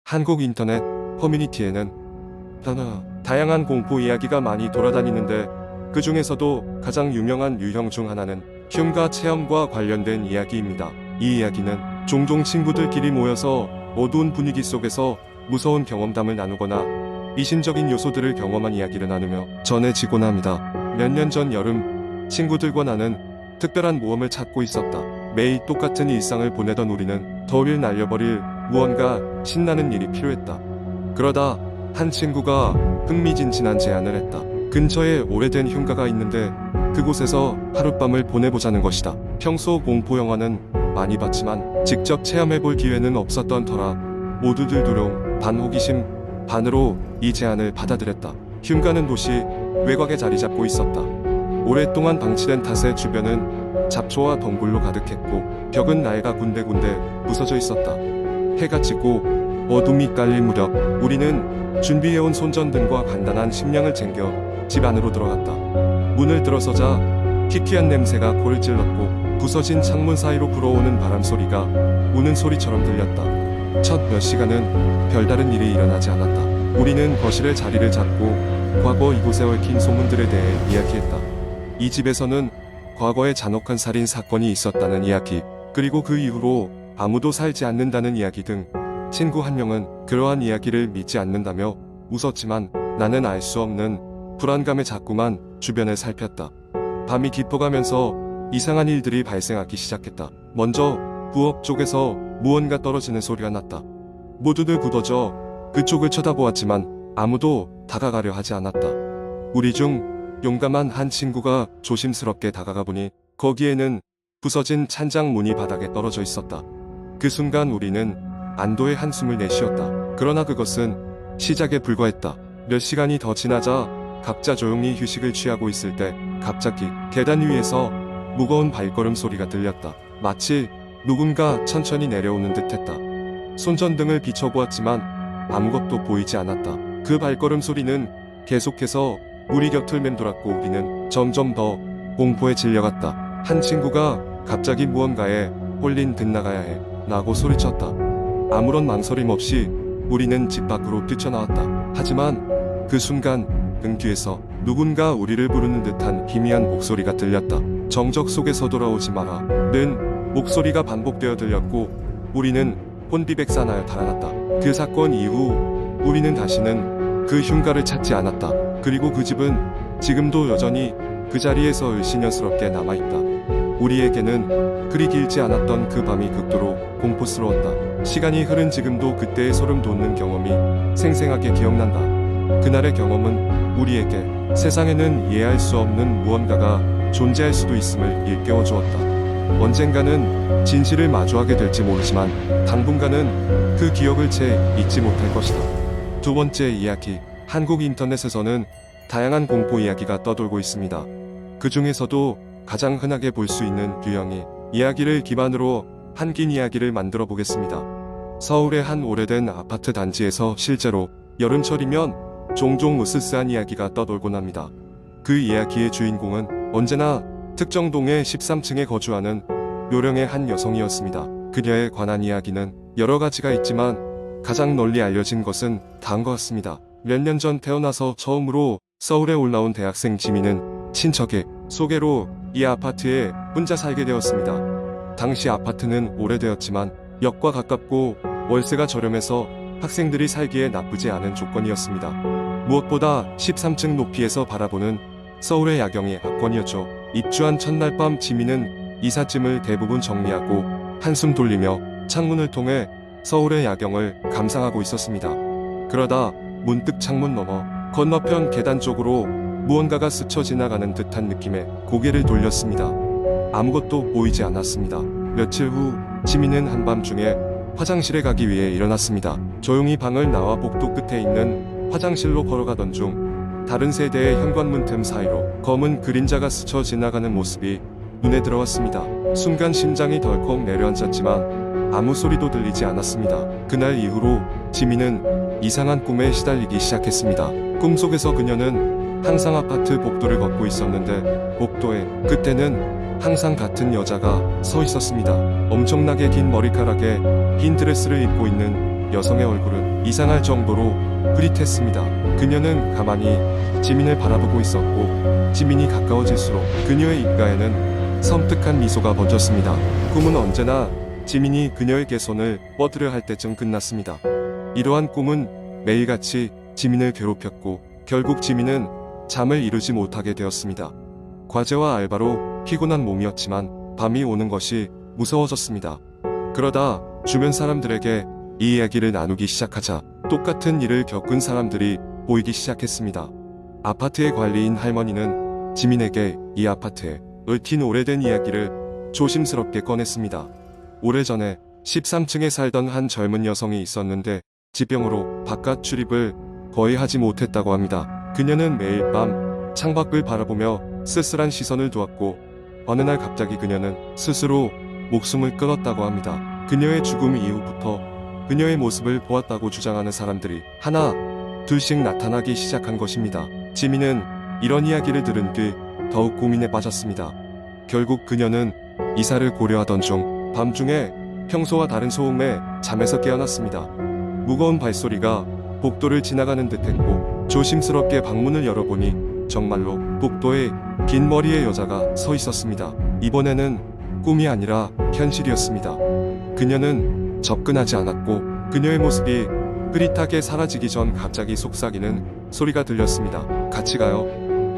한국 인터넷 커뮤니티에는 다양한 공포 이야기가 많이 돌아다니는데 그 중에서도 가장 유명한 유형 중 하나는 흉가 체험과 관련된 이야기입니다. 이 이야기는 종종 친구들끼리 모여서 어두운 분위기 속에서 무서운 경험담을 나누거나 이신적인 요소들을 경험한 이야기를 나누며 전해지곤 합니다. 몇 년 전 여름, 친구들과 나는 특별한 모험을 찾고 있었다. 매일 똑같은 일상을 보내던 우리는 더위를 날려버릴 무언가 신나는 일이 필요했다. 그러다 한 친구가 흥미진진한 제안을 했다. 근처에 오래된 흉가가 있는데 그곳에서 하룻밤을 보내보자는 것이다. 평소 공포 영화는 많이 봤지만 직접 체험해볼 기회는 없었던 터라 모두들 두려움, 반 호기심, 반으로 이 제안을 받아들였다. 흉가는 도시 외곽에 자리 잡고 있었다. 오랫동안 방치된 탓에 주변은 잡초와 덩굴로 가득했고 벽은 낡아 군데군데 부서져 있었다. 해가 지고 어둠이 깔릴 무렵 우리는 준비해온 손전등과 간단한 식량을 챙겨 집 안으로 들어갔다. 문을 들어서자 희귀한 냄새가 코를 찔렀고 부서진 창문 사이로 불어오는 바람 소리가 우는 소리처럼 들렸다. 첫 몇 시간은 별다른 일이 일어나지 않았다. 우리는 거실에 자리를 잡고 과거 이곳에 얽힌 소문들에 대해 이야기했다. 이 집에서는 과거에 잔혹한 살인 사건이 있었다는 이야기, 그리고 그 이후로 아무도 살지 않는다는 이야기 등 친구 한 명은 그러한 이야기를 믿지 않는다며 웃었지만 나는 알 수 없는 불안감에 자꾸만 주변을 살폈다. 밤이 깊어가면서 이상한 일들이 발생하기 시작했다. 먼저 부엌 쪽에서 무언가 떨어지는 소리가 났다. 모두들 굳어져 그쪽을 쳐다보았지만 아무도 다가가려 하지 않았다. 우리 중 용감한 한 친구가 조심스럽게 다가가 보니 거기에는 부서진 찬장 문이 바닥에 떨어져 있었다. 그 순간 우리는 안도의 한숨을 내쉬었다. 그러나 그것은 시작에 불과했다. 몇 시간이 더 지나자 각자 조용히 휴식을 취하고 있을 때 갑자기 계단 위에서 무거운 발걸음 소리가 들렸다. 마치 누군가 천천히 내려오는 듯했다. 손전등을 비춰보았지만 아무것도 보이지 않았다. 그 발걸음 소리는 계속해서 우리 곁을 맴돌았고 우리는 점점 더 공포에 질려갔다. 한 친구가 갑자기 무언가에 홀린 듯 나가야 해 라고 소리쳤다. 아무런 망설임 없이 우리는 집 밖으로 뛰쳐나왔다. 하지만 그 순간 등 뒤에서 누군가 우리를 부르는 듯한 희미한 목소리가 들렸다. 정적 속에서 돌아오지 마라 는 목소리가 반복되어 들렸고 우리는 혼비백산하여 달아났다. 그 사건 이후 우리는 다시는 그 흉가를 찾지 않았다. 그리고 그 집은 지금도 여전히 그 자리에서 을씨년스럽게 남아있다. 우리에게는 그리 길지 않았던 그 밤이 극도로 공포스러웠다. 시간이 흐른 지금도 그때의 소름 돋는 경험이 생생하게 기억난다. 그날의 경험은 우리에게 세상에는 이해할 수 없는 무언가가 존재할 수도 있음을 일깨워 주었다. 언젠가는 진실을 마주하게 될지 모르지만 당분간은 그 기억을 채 잊지 못할 것이다. 두 번째 이야기. 한국 인터넷에서는 다양한 공포 이야기가 떠돌고 있습니다. 그 중에서도 가장 흔하게 볼 수 있는 유형이 이야기를 기반으로 한 긴 이야기를 만들어 보겠습니다. 서울의 한 오래된 아파트 단지에서 실제로 여름철이면 종종 으스스한 이야기가 떠돌곤 합니다. 그 이야기의 주인공은 언제나 특정 동의 13층에 거주하는 요령의 한 여성이었습니다. 그녀에 관한 이야기는 여러 가지가 있지만 가장 널리 알려진 것은 다음과 같습니다. 몇 년 전 태어나서 처음으로 서울에 올라온 대학생 지민은 친척의 소개로 이 아파트에 혼자 살게 되었습니다. 당시 아파트는 오래되었지만 역과 가깝고 월세가 저렴해서 학생들이 살기에 나쁘지 않은 조건이었습니다. 무엇보다 13층 높이에서 바라보는 서울의 야경이 압권이었죠. 입주한 첫날 밤 지민은 이삿짐을 대부분 정리하고 한숨 돌리며 창문을 통해 서울의 야경을 감상하고 있었습니다. 그러다 문득 창문 너머 건너편 계단 쪽으로 무언가가 스쳐 지나가는 듯한 느낌에 고개를 돌렸습니다. 아무것도 보이지 않았습니다. 며칠 후 지민은 한밤중에 화장실에 가기 위해 일어났습니다. 조용히 방을 나와 복도 끝에 있는 화장실로 걸어가던 중 다른 세대의 현관문 틈 사이로 검은 그림자가 스쳐 지나가는 모습이 눈에 들어왔습니다. 순간 심장이 덜컥 내려앉았지만 아무 소리도 들리지 않았습니다. 그날 이후로 지민은 이상한 꿈에 시달리기 시작했습니다. 꿈속에서 그녀는 항상 아파트 복도를 걷고 있었는데 복도에 그때는 항상 같은 여자가 서 있었습니다. 엄청나게 긴 머리카락에 흰 드레스를 입고 있는 여성의 얼굴은 이상할 정도로 흐릿했습니다. 그녀는 가만히 지민을 바라보고 있었고 지민이 가까워질수록 그녀의 입가에는 섬뜩한 미소가 번졌습니다. 꿈은 언제나 지민이 그녀에게 손을 뻗으려 할 때쯤 끝났습니다. 이러한 꿈은 매일같이 지민을 괴롭혔고 결국 지민은 잠을 이루지 못하게 되었습니다. 과제와 알바로 피곤한 몸이었지만 밤이 오는 것이 무서워졌습니다. 그러다 주변 사람들에게 이 이야기를 나누기 시작하자 똑같은 일을 겪은 사람들이 보이기 시작했습니다. 아파트의 관리인 할머니는 지민에게 이 아파트에 얽힌 오래된 이야기를 조심스럽게 꺼냈습니다. 오래전에 13층에 살던 한 젊은 여성이 있었는데 지병으로 바깥 출입을 거의 하지 못했다고 합니다. 그녀는 매일 밤 창밖을 바라보며 쓸쓸한 시선을 두었고 어느 날 갑자기 그녀는 스스로 목숨을 끊었다고 합니다. 그녀의 죽음 이후부터 그녀의 모습을 보았다고 주장하는 사람들이 하나, 둘씩 나타나기 시작한 것입니다. 지민은 이런 이야기를 들은 뒤 더욱 고민에 빠졌습니다. 결국 그녀는 이사를 고려하던 중 밤중에 평소와 다른 소음에 잠에서 깨어났습니다. 무거운 발소리가 복도를 지나가는 듯했고 조심스럽게 방문을 열어보니 정말로 복도에 긴 머리의 여자가 서 있었습니다. 이번에는 꿈이 아니라 현실이었습니다. 그녀는 접근하지 않았고 그녀의 모습이 흐릿하게 사라지기 전 갑자기 속삭이는 소리가 들렸습니다. 같이 가요.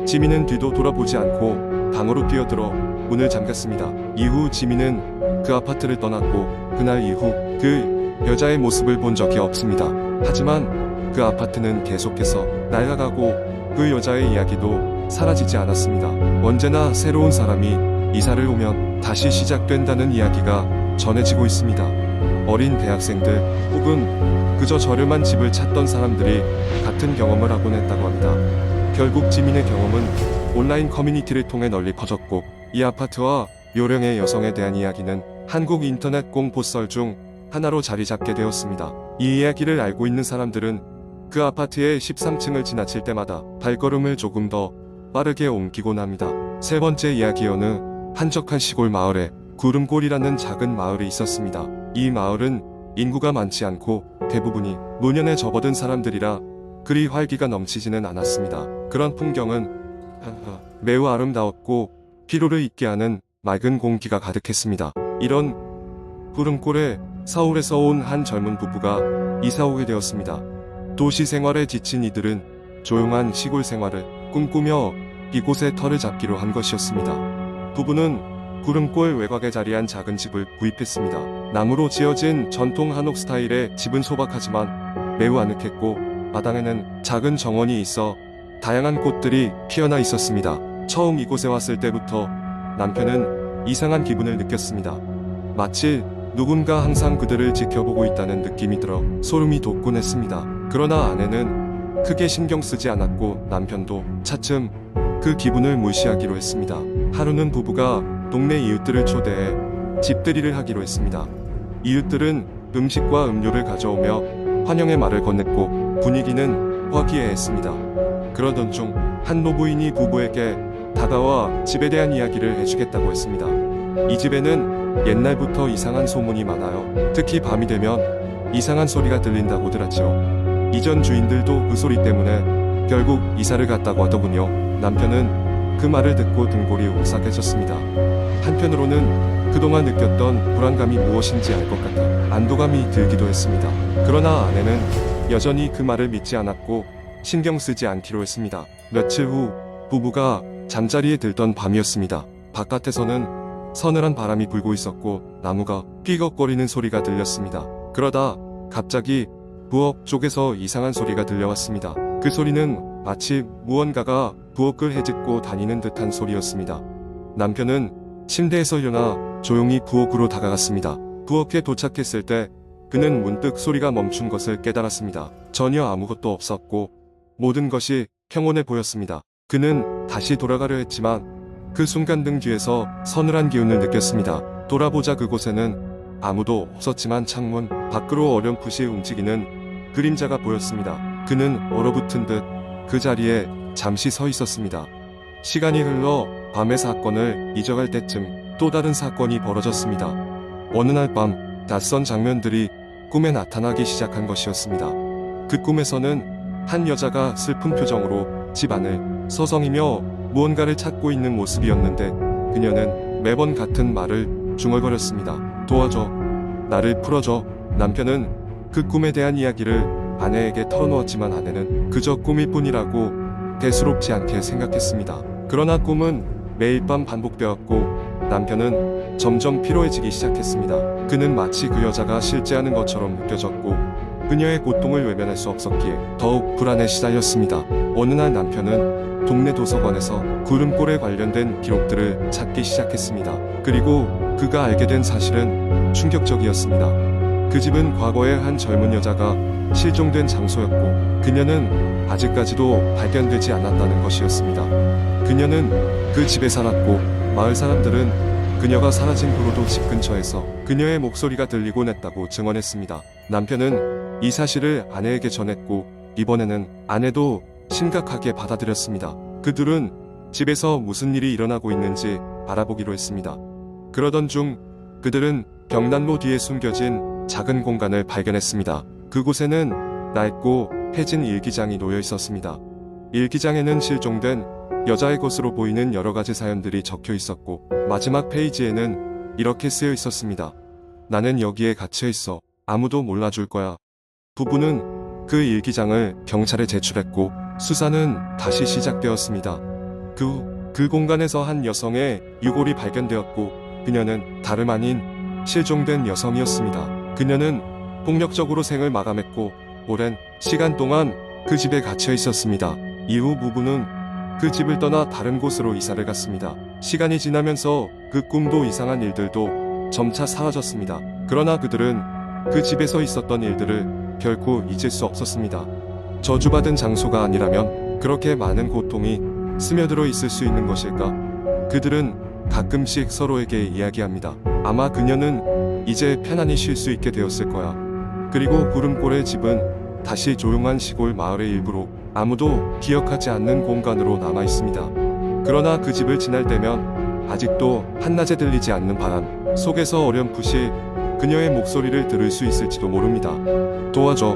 지민은 뒤도 돌아보지 않고 방으로 뛰어들어 문을 잠갔습니다. 이후 지민은 그 아파트를 떠났고 그날 이후 그 여자의 모습을 본 적이 없습니다. 하지만 그 아파트는 계속해서 낡아가고 그 여자의 이야기도 사라지지 않았습니다. 언제나 새로운 사람이 이사를 오면 다시 시작된다는 이야기가 전해지고 있습니다. 어린 대학생들 혹은 그저 저렴한 집을 찾던 사람들이 같은 경험을 하곤 했다고 합니다. 결국 지민의 경험은 온라인 커뮤니티를 통해 널리 퍼졌고 이 아파트와 요령의 여성에 대한 이야기는 한국 인터넷 공포썰 중 하나로 자리 잡게 되었습니다. 이 이야기를 알고 있는 사람들은 그 아파트의 13층을 지나칠 때마다 발걸음을 조금 더 빠르게 옮기곤 합니다. 세 번째 이야기 어느 한적한 시골 마을에 구름골이라는 작은 마을이 있었습니다. 이 마을은 인구가 많지 않고 대부분이 노년에 접어든 사람들이라 그리 활기가 넘치지는 않았습니다. 그런 풍경은 매우 아름다웠고 피로를 잊게 하는 맑은 공기가 가득했습니다. 이런 구름골에 서울에서 온 한 젊은 부부가 이사 오게 되었습니다. 도시 생활에 지친 이들은 조용한 시골 생활을 꿈꾸며 이곳에 터를 잡기로 한 것이었습니다. 부부는 구름골 외곽에 자리한 작은 집을 구입했습니다. 나무로 지어진 전통 한옥 스타일의 집은 소박하지만 매우 아늑했고 마당에는 작은 정원이 있어 다양한 꽃들이 피어나 있었습니다. 처음 이곳에 왔을 때부터 남편은 이상한 기분을 느꼈습니다. 마치 누군가 항상 그들을 지켜보고 있다는 느낌이 들어 소름이 돋곤 했습니다. 그러나 아내는 크게 신경 쓰지 않았고 남편도 차츰 그 기분을 무시하기로 했습니다. 하루는 부부가 동네 이웃들을 초대해 집들이를 하기로 했습니다. 이웃들은 음식과 음료를 가져오며 환영의 말을 건넸고 분위기는 화기애애했습니다. 그러던 중 한 노부인이 부부에게 다가와 집에 대한 이야기를 해주겠다고 했습니다. 이 집에는 옛날부터 이상한 소문이 많아요. 특히 밤이 되면 이상한 소리가 들린다고 들었죠. 이전 주인들도 그 소리 때문에 결국 이사를 갔다고 하더군요. 남편은 그 말을 듣고 등골이 오싹해졌습니다. 한편으로는 그동안 느꼈던 불안감이 무엇인지 알 것 같아 안도감이 들기도 했습니다. 그러나 아내는 여전히 그 말을 믿지 않았고 신경 쓰지 않기로 했습니다. 며칠 후 부부가 잠자리에 들던 밤이었습니다. 바깥에서는 서늘한 바람이 불고 있었고 나무가 삐걱거리는 소리가 들렸습니다. 그러다 갑자기 부엌 쪽에서 이상한 소리가 들려왔습니다. 그 소리는 마치 무언가가 부엌을 헤집고 다니는 듯한 소리였습니다. 남편은 침대에서 일어나 조용히 부엌으로 다가갔습니다. 부엌에 도착했을 때 그는 문득 소리가 멈춘 것을 깨달았습니다. 전혀 아무것도 없었고 모든 것이 평온해 보였습니다. 그는 다시 돌아가려 했지만 그 순간 등 뒤에서 서늘한 기운을 느꼈습니다. 돌아보자 그곳에는 아무도 없었지만 창문 밖으로 어렴풋이 움직이는 그림자가 보였습니다. 그는 얼어붙은 듯 그 자리에 잠시 서 있었습니다. 시간이 흘러 밤의 사건을 잊어갈 때쯤 또 다른 사건이 벌어졌습니다. 어느 날 밤 낯선 장면들이 꿈에 나타나기 시작한 것이었습니다. 그 꿈에서는 한 여자가 슬픈 표정으로 집 안을 서성이며 무언가를 찾고 있는 모습이었는데 그녀는 매번 같은 말을 중얼거렸습니다. 도와줘. 나를 풀어줘. 남편은 그 꿈에 대한 이야기를 아내에게 털어놓았지만 아내는 그저 꿈일 뿐이라고 대수롭지 않게 생각했습니다. 그러나 꿈은 매일 밤 반복되었고 남편은 점점 피로해지기 시작했습니다. 그는 마치 그 여자가 실제하는 것처럼 느껴졌고 그녀의 고통을 외면할 수 없었기에 더욱 불안에 시달렸습니다. 어느 날 남편은 동네 도서관에서 구름골에 관련된 기록들을 찾기 시작했습니다. 그리고 그가 알게 된 사실은 충격적이었습니다. 그 집은 과거에 한 젊은 여자가 실종된 장소였고 그녀는 아직까지도 발견되지 않았다는 것이었습니다. 그녀는 그 집에 살았고 마을 사람들은 그녀가 사라진 후로도 집 근처에서 그녀의 목소리가 들리곤 했다고 증언했습니다. 남편은 이 사실을 아내에게 전했고 이번에는 아내도 심각하게 받아들였습니다. 그들은 집에서 무슨 일이 일어나고 있는지 알아보기로 했습니다. 그러던 중 그들은 벽난로 뒤에 숨겨진 작은 공간을 발견했습니다. 그곳에는 낡고 폐진 일기장이 놓여 있었습니다. 일기장에는 실종된 여자의 것으로 보이는 여러 가지 사연들이 적혀 있었고 마지막 페이지에는 이렇게 쓰여 있었습니다. 나는 여기에 갇혀 있어. 아무도 몰라줄 거야. 부부는 그 일기장을 경찰에 제출했고 수사는 다시 시작되었습니다. 그 공간에서 한 여성의 유골이 발견되었고 그녀는 다름 아닌 실종된 여성이었습니다. 그녀는 폭력적으로 생을 마감했고 오랜 시간 동안 그 집에 갇혀 있었습니다. 이후 부부는 그 집을 떠나 다른 곳으로 이사를 갔습니다. 시간이 지나면서 그 꿈도 이상한 일들도 점차 사라졌습니다. 그러나 그들은 그 집에서 있었던 일들을 결코 잊을 수 없었습니다. 저주받은 장소가 아니라면 그렇게 많은 고통이 스며들어 있을 수 있는 것일까? 그들은 가끔씩 서로에게 이야기합니다. 아마 그녀는 이제 편안히 쉴 수 있게 되었을 거야. 그리고 구름골의 집은 다시 조용한 시골 마을의 일부로 아무도 기억하지 않는 공간으로 남아 있습니다. 그러나 그 집을 지날 때면 아직도 한낮에 들리지 않는 바람 속에서 어렴풋이 그녀의 목소리를 들을 수 있을지도 모릅니다. 도와줘.